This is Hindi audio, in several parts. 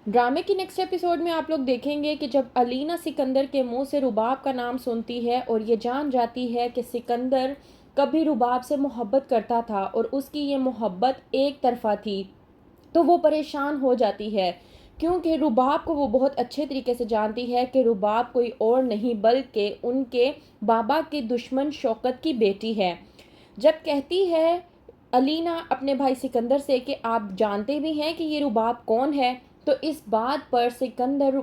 ड्रामे की नेक्स्ट एपिसोड में आप लोग देखेंगे कि जब अलीना सिकंदर के मुंह से रुबाब का नाम सुनती है और ये जान जाती है कि सिकंदर कभी रुबाब से मोहब्बत करता था और उसकी ये मोहब्बत एक तरफा थी, तो वो परेशान हो जाती है। क्योंकि रुबाब को वो बहुत अच्छे तरीके से जानती है कि रुबाब कोई और नहीं बल्कि उनके बाबा के दुश्मन शौकत की बेटी है। जब कहती है अलीना अपने भाई सिकंदर से कि आप जानते भी हैं कि ये रुबाब कौन है, तो इस बात पर सिकंदर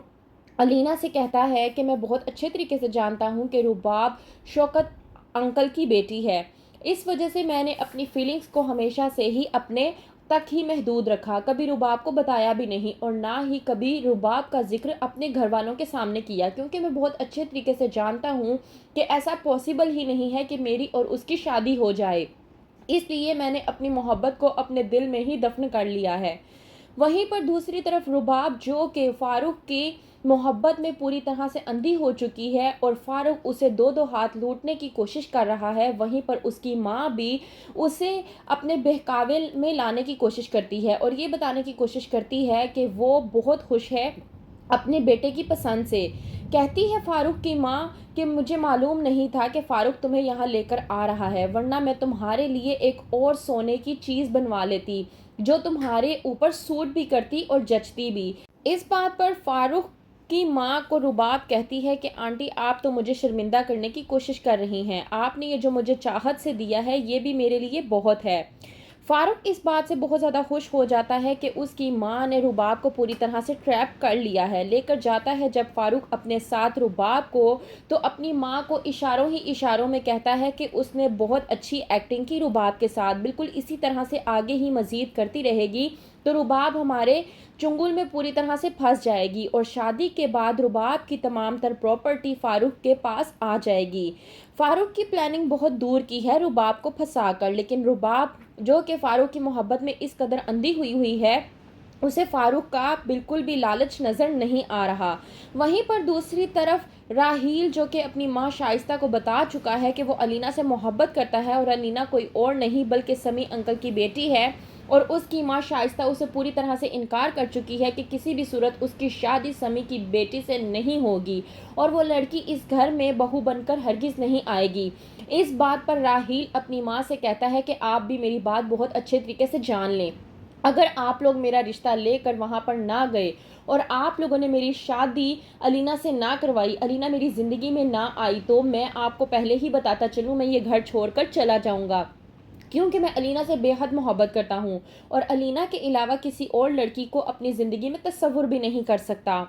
अलीना से कहता है कि मैं बहुत अच्छे तरीके से जानता हूँ कि रुबाब शौकत अंकल की बेटी है। इस वजह से मैंने अपनी फीलिंग्स को हमेशा से ही अपने तक ही महदूद रखा, कभी रुबाब को बताया भी नहीं और ना ही कभी रुबाब का जिक्र अपने घर वालों के सामने किया, क्योंकि मैं बहुत अच्छे तरीके से जानता हूँ कि ऐसा पॉसिबल ही नहीं है कि मेरी और उसकी शादी हो जाए। इसलिए मैंने अपनी मोहब्बत को अपने दिल में ही दफन कर लिया है। वहीं पर दूसरी तरफ रुबाब जो कि फ़ारूक की मोहब्बत में पूरी तरह से अंधी हो चुकी है और फ़ारूक उसे दो दो हाथ लूटने की कोशिश कर रहा है, वहीं पर उसकी माँ भी उसे अपने बहकावे में लाने की कोशिश करती है और ये बताने की कोशिश करती है कि वो बहुत खुश है अपने बेटे की पसंद से। कहती है फ़ारूक की माँ कि मुझे मालूम नहीं था कि फ़ारूक तुम्हें यहाँ लेकर आ रहा है, वरना मैं तुम्हारे लिए एक और सोने की चीज़ बनवा लेती जो तुम्हारे ऊपर सूट भी करती और जचती भी। इस बात पर फ़ारूक की माँ को रुबाब कहती है कि आंटी आप तो मुझे शर्मिंदा करने की कोशिश कर रही हैं, आपने ये जो मुझे चाहत से दिया है ये भी मेरे लिए बहुत है। फ़ारूक इस बात से बहुत ज़्यादा खुश हो जाता है कि उसकी माँ ने रुबाब को पूरी तरह से ट्रैप कर लिया है, लेकर जाता है जब फ़ारूक अपने साथ रुबाब को, तो अपनी माँ को इशारों ही इशारों में कहता है कि उसने बहुत अच्छी एक्टिंग की रुबाब के साथ, बिल्कुल इसी तरह से आगे ही मज़ीद करती रहेगी तो रुबाब हमारे चुंगल में पूरी तरह से फंस जाएगी और शादी के बाद रुबाब की तमाम तर प्रॉपर्टी फ़ारूक के पास आ जाएगी। फ़ारूक की प्लानिंग बहुत दूर की है रुबाब को फंसा कर, लेकिन रुबाब जो कि फ़ारूक की मोहब्बत में इस कदर अंधी हुई हुई है, उसे फ़ारूक का बिल्कुल भी लालच नज़र नहीं आ रहा। वहीं पर दूसरी तरफ राहील जो कि अपनी माँ शाइस्ता को बता चुका है कि वो अलीना से मोहब्बत करता है और अलीना कोई और नहीं बल्कि समी अंकल की बेटी है, और उसकी माँ शाइस्ता उसे पूरी तरह से इनकार कर चुकी है कि किसी भी सूरत उसकी शादी समी की बेटी से नहीं होगी और वो लड़की इस घर में बहू बनकर हरगिज़ नहीं आएगी। इस बात पर राहील अपनी माँ से कहता है कि आप भी मेरी बात बहुत अच्छे तरीके से जान लें, अगर आप लोग मेरा रिश्ता लेकर वहाँ पर ना गए और आप लोगों ने मेरी शादी अलीना से ना करवाई, अलीना मेरी ज़िंदगी में ना आई, तो मैं आपको पहले ही बताता चलूँ मैं ये घर छोड़कर चला जाऊँगा, क्योंकि मैं अलीना से बेहद मोहब्बत करता हूँ और अलीना के अलावा किसी और लड़की को अपनी ज़िंदगी में तस्वुर भी नहीं कर सकता।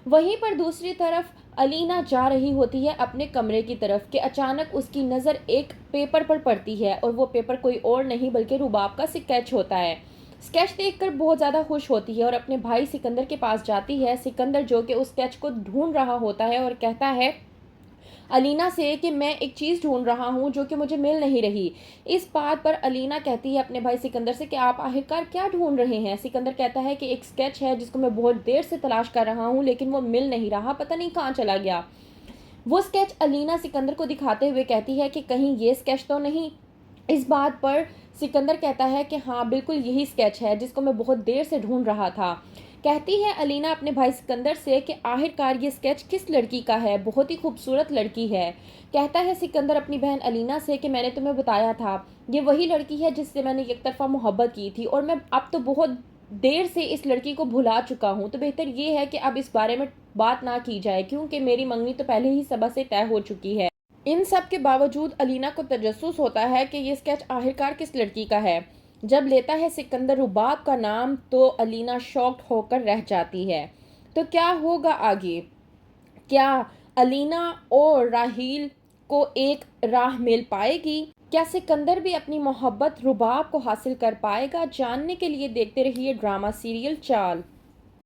वहीं पर दूसरी तरफ अलीना जा रही होती है अपने कमरे की तरफ कि अचानक उसकी नज़र एक पेपर पर पड़ती है और वो पेपर कोई और नहीं बल्कि रुबाब का स्केच होता है। स्केच देखकर बहुत ज़्यादा खुश होती है और अपने भाई सिकंदर के पास जाती है। सिकंदर जो कि उस स्केच को ढूंढ रहा होता है और कहता है अलीना से कि मैं एक चीज़ ढूंढ रहा हूँ जो कि मुझे मिल नहीं रही। इस बात पर अलीना कहती है अपने भाई सिकंदर से कि आप आखिरकार क्या ढूंढ रहे हैं। सिकंदर कहता है कि एक स्केच है जिसको मैं बहुत देर से तलाश कर रहा हूँ लेकिन वो मिल नहीं रहा, पता नहीं कहाँ चला गया। वो स्केच अलीना सिकंदर को दिखाते हुए कहती है कि कहीं ये स्केच तो नहीं। इस बात पर सिकंदर कहता है कि हाँ बिल्कुल यही स्केच है जिसको मैं बहुत देर से ढूंढ रहा था। कहती है अलीना अपने भाई सिकंदर से कि आखिरकार ये स्केच किस लड़की का है, बहुत ही खूबसूरत लड़की है। कहता है सिकंदर अपनी बहन अलीना से कि मैंने तुम्हें बताया था ये वही लड़की है जिससे मैंने एक तरफा मोहब्बत की थी और मैं अब तो बहुत देर से इस लड़की को भुला चुका हूँ, तो बेहतर ये है कि अब इस बारे में बात ना की जाए क्योंकि मेरी मंगनी तो पहले ही सबा से तय हो चुकी है। इन सब के बावजूद अलीना को तजस्सुस होता है कि ये स्केच आखिरकार किस लड़की का है। जब लेता है सिकंदर रुबाब का नाम तो अलीना शॉक्ड होकर रह जाती है। तो क्या होगा आगे? क्या अलीना और राहील को एक राह मिल पाएगी? क्या सिकंदर भी अपनी मोहब्बत रुबाब को हासिल कर पाएगा? जानने के लिए देखते रहिए ड्रामा सीरियल चाल।